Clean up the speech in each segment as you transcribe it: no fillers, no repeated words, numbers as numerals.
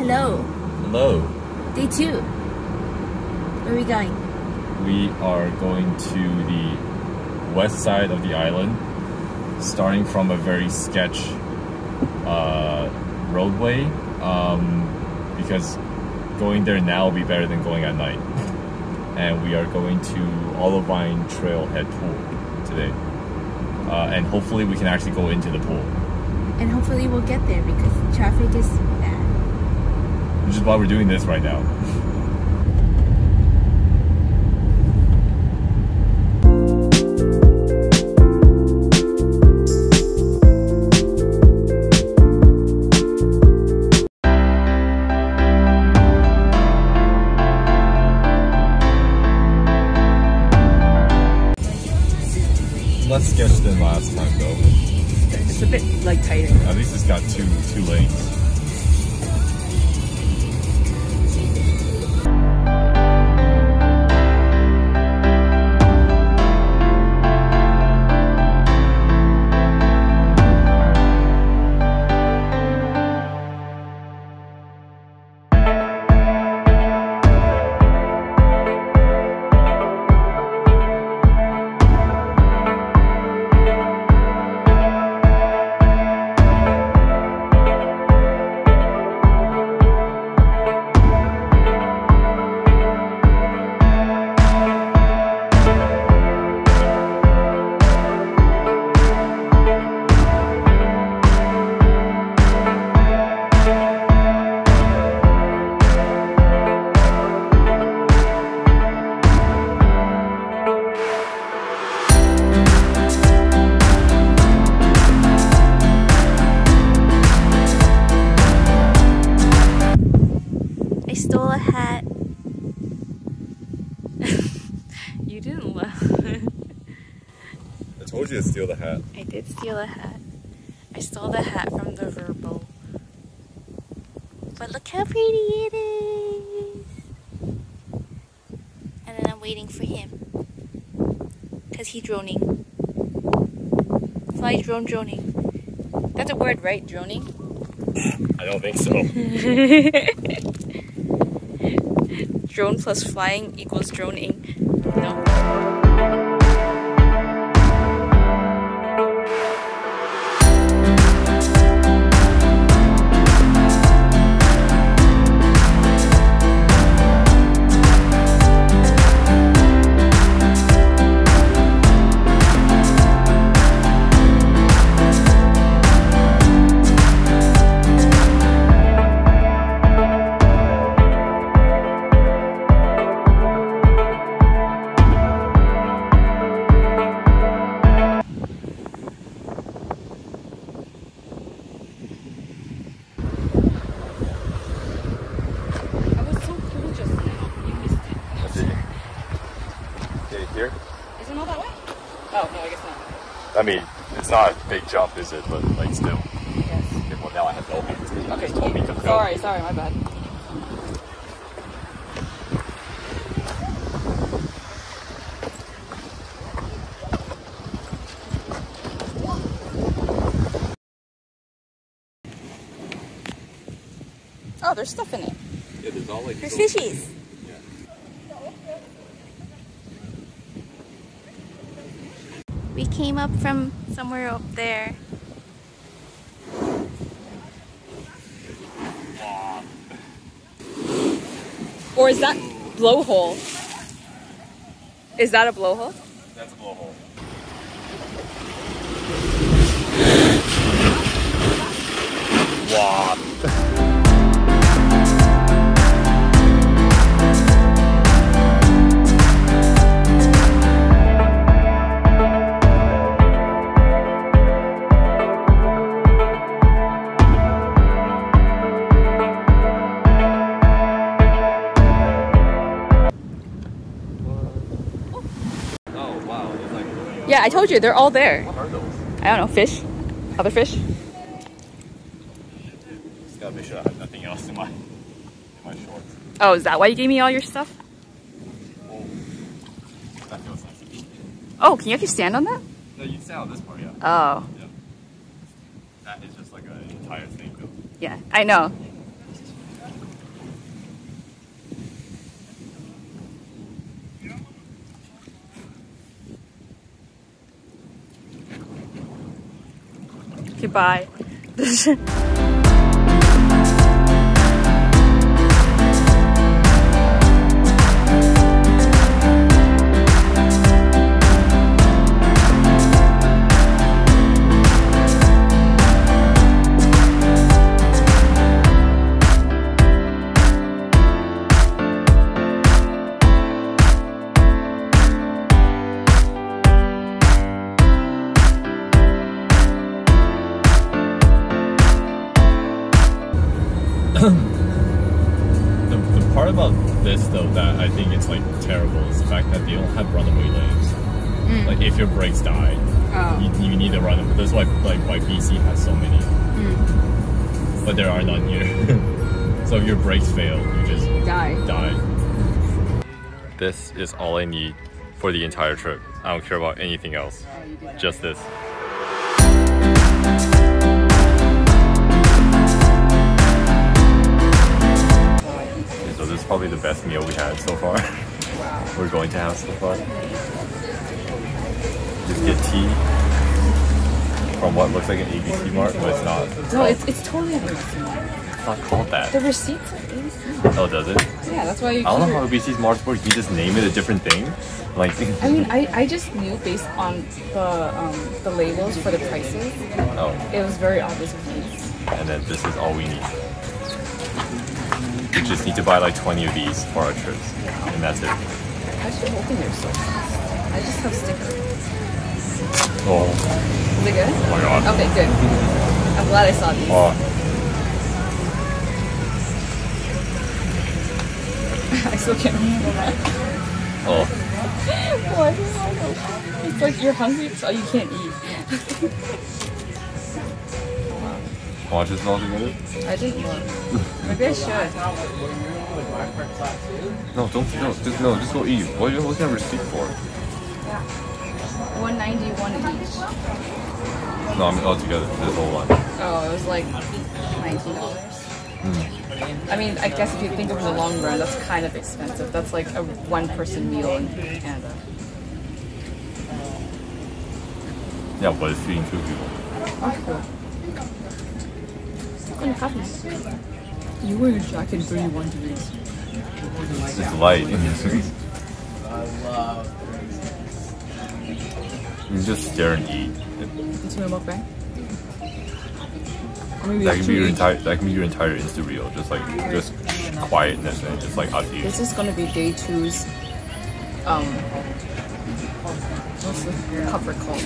Hello. Hello. Day 2. Where are we going? We are going to the west side of the island, starting from a very sketch roadway, because going there now will be better than going at night. And we are going to Olivine Trailhead Pool today. And hopefully we can actually go into the pool. And hopefully we'll get there because the traffic is bad. Which is why we're doing this right now. Less sketch than last time though. It's a bit like tighter. At least it's got two lanes. I stole a hat. You didn't laugh. I told you to steal the hat. I did steal a hat. I stole the hat from the Verbo. But look how pretty it is. And then I'm waiting for him. Because he's droning. Fly drone droning. That's a word, right? Droning? I don't think so. Drone plus flying equals droning. No. Here? Isn't all that way? Oh, no, I guess not. I mean, it's not a big jump, is it? But like still. Yes. Okay, well now I have no hands. Okay, told me to go. sorry, my bad. Oh, there's stuff in it. Yeah, there's all like There's fishies. We came up from somewhere up there. Or is that blowhole? Is that a blowhole? That's a blowhole. Wow. Yeah, I told you, they're all there. What are those? I don't know, fish? Other fish? Just gotta make sure I have nothing else in my shorts. Oh, is that why you gave me all your stuff? Oh, that feels nice. Oh, can you actually stand on that? No, you can stand on this part, yeah. Oh. Yeah. That is just like an entire thing, though. Yeah, I know. Bye. The part about this though that I think it's like terrible is the fact that they don't have runaway lanes. Like if your brakes die, you need to run them. That's why why BC has so many. But there are none here. So if your brakes fail, you just die. This is all I need for the entire trip. I don't care about anything else. Just this. So this is probably the best meal we had so far. We're going to have so far. Just get tea from what looks like an ABC Mart, but it's not. No, it's totally an ABC Mart. It's not called that. The receipts are ABC. Oh, does it? Yeah, that's why you. I don't know how ABC Marts work. You just name it a different thing. Like. I mean, I just knew based on the labels for the prices. Oh. It was very obvious with me. And then this is all we need. We just need to buy like 20 of these for our trips, and that's it. I should open yours so fast. I just have stickers. Oh. Is it good? Oh my god. Okay, good. I'm glad I saw these. Oh. I still can't remember that. Oh. What? It's like you're hungry, so you can't eat. Want to just all together? I didn't look. Maybe I should. No, just go eat. What are you looking at a receipt for? $191 each. No, I mean all together. This whole one. Oh, it was like $19. I mean, I guess if you think of it in the long run, that's kind of expensive. That's like a one-person meal in Canada. Yeah, but it's feeding 2 people. Oh, cool. You wear a jacket 31 degrees. It's light. You just stare and eat. It's my mukbang. That can be your entire Insta reel. Just quietness and just like us eating. This is gonna be day 2's what's the cover called?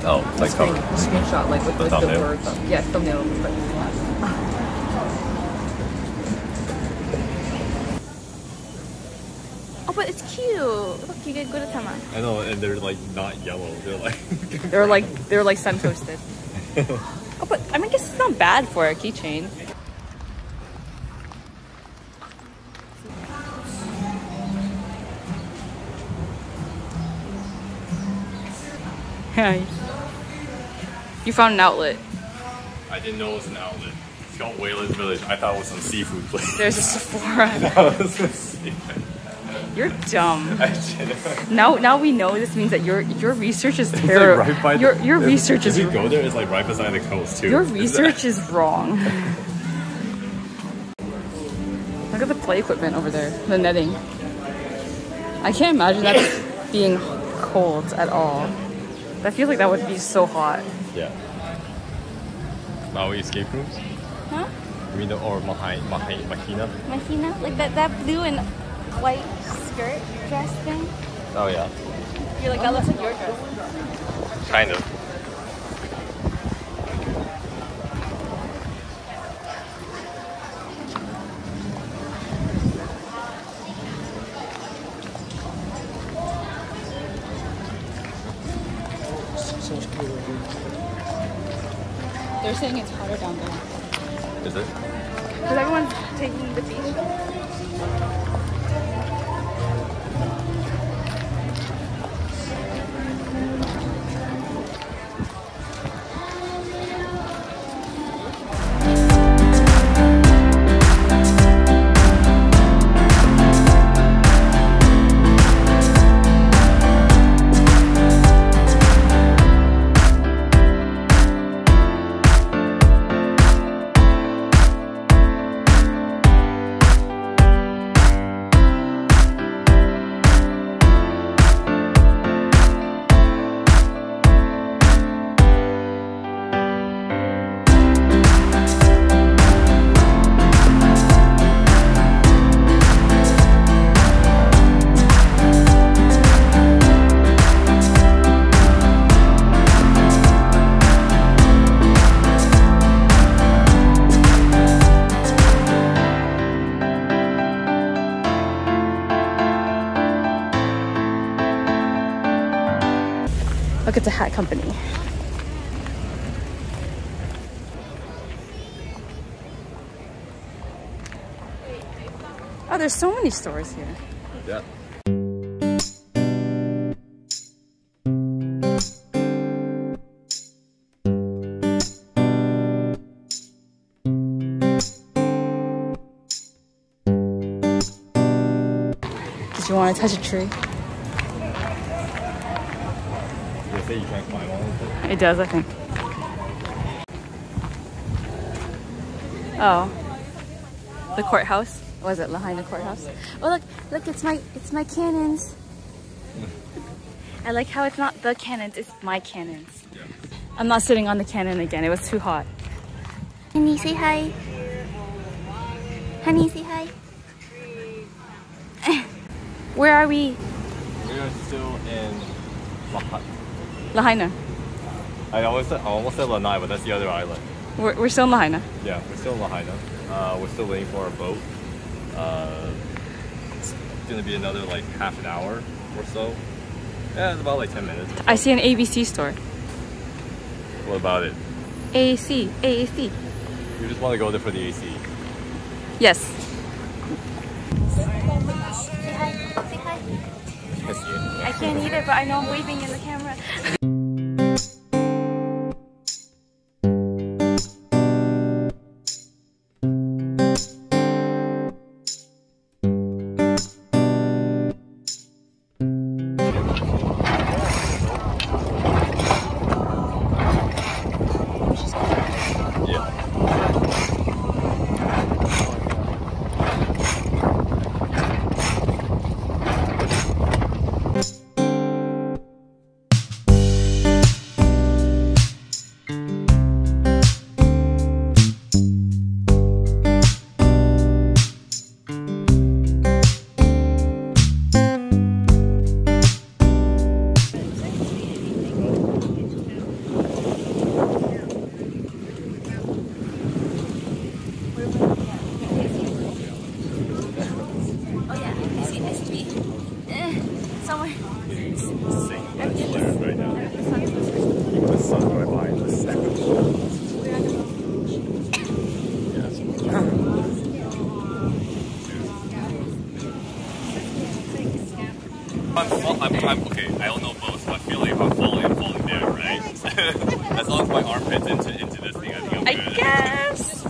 Oh, like cover. Screenshot like with the word. Yeah, thumbnail. But oh, but it's cute. Look, you get good atama. I know, and they're like not yellow. They're like sun toasted. Oh, but I mean, I guess it's not bad for a keychain. Hi. You found an outlet. I didn't know it was an outlet. It's called Wayland's Village. I thought it was some seafood place. There's a Sephora. You're dumb. Now we know this means that your research is terrible. Like right your research is. If you go there, it's like right beside the coast too. Your research is wrong. Look at the play equipment over there. The netting. I can't imagine that being cold at all. I feel like that would be so hot. Yeah. Maui escape rooms? Huh? You mean or Mahina? Mahina? Like that blue and white skirt dress thing? Oh yeah. You're like, that looks like your dress. Kind of. They're saying it's hotter down there. Is it? Because everyone's taking the beach. Look, it's a hat company. Oh, there's so many stores here. Yeah. Did you want to touch a tree? You say you can't climb all of it? It does, I think. Oh. The courthouse? Was it Lahaina courthouse? Oh look, it's my cannons. I like how it's not the cannons, it's my cannons. Yeah. I'm not sitting on the cannon again, it was too hot. Honey, say hi. Honey, say hi. Where are we? We are still in Lahaina. I almost said Lanai, but that's the other island. We're still in Lahaina. Yeah, we're still in Lahaina. We're still waiting for our boat. It's gonna be another like half an hour or so. Yeah, it's about like 10 minutes. I see an ABC store. What about it? AAC. AAC. You just want to go there for the AC. Yes. Say hi. Say hi. I can't either, but I know I'm waving in the camera. I'm okay. I don't know both, but I feel like if I'm falling there, right? As long as my arm fits into this thing, I think I'm good. I guess.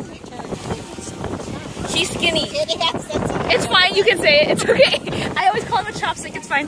She's skinny. It's fine. You can say it. It's okay. I always call him a chopstick. It's fine.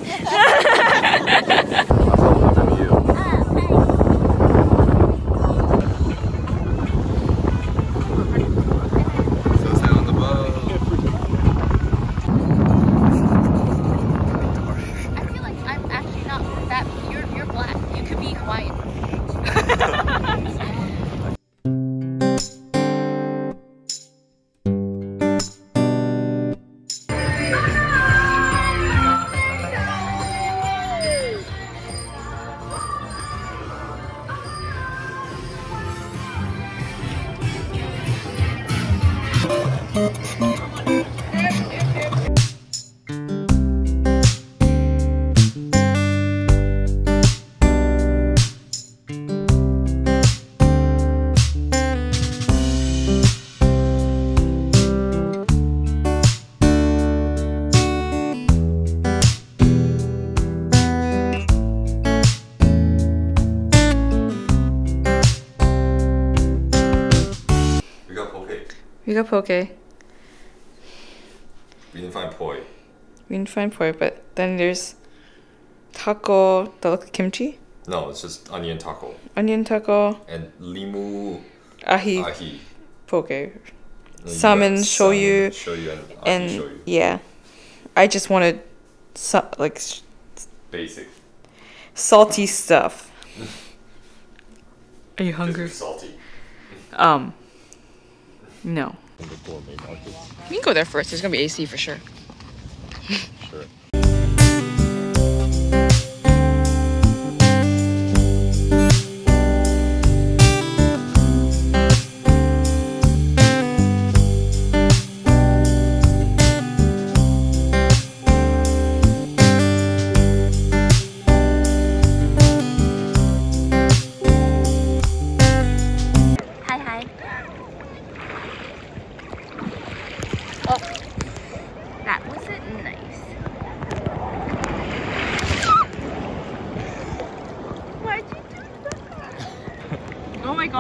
We got poke. We didn't find poi. We didn't find poi, but then there's taco that looks like kimchi. No, it's just onion taco. Onion taco. And limu ahi poke. Salmon shoyu and ahi shoyu. Yeah, I just wanted like basic salty stuff. Are you hungry? Salty. No. We can go there first. There's gonna be AC for sure. Sure.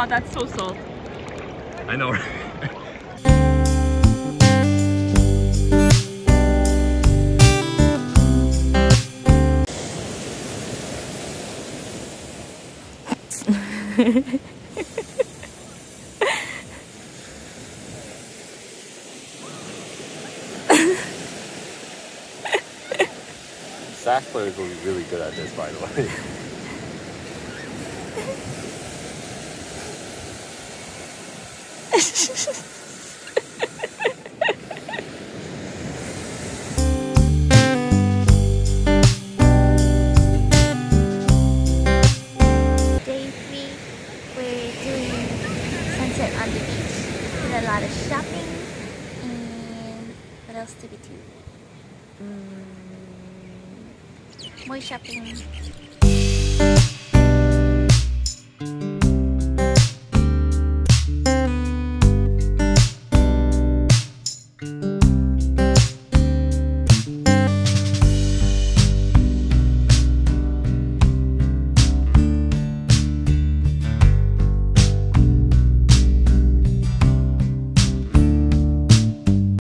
Aw, that's so soft. I know. Sax players will be really good at this, by the way. Day 3, we're doing sunset on the beach. Did a lot of shopping, and what else did we do? More shopping.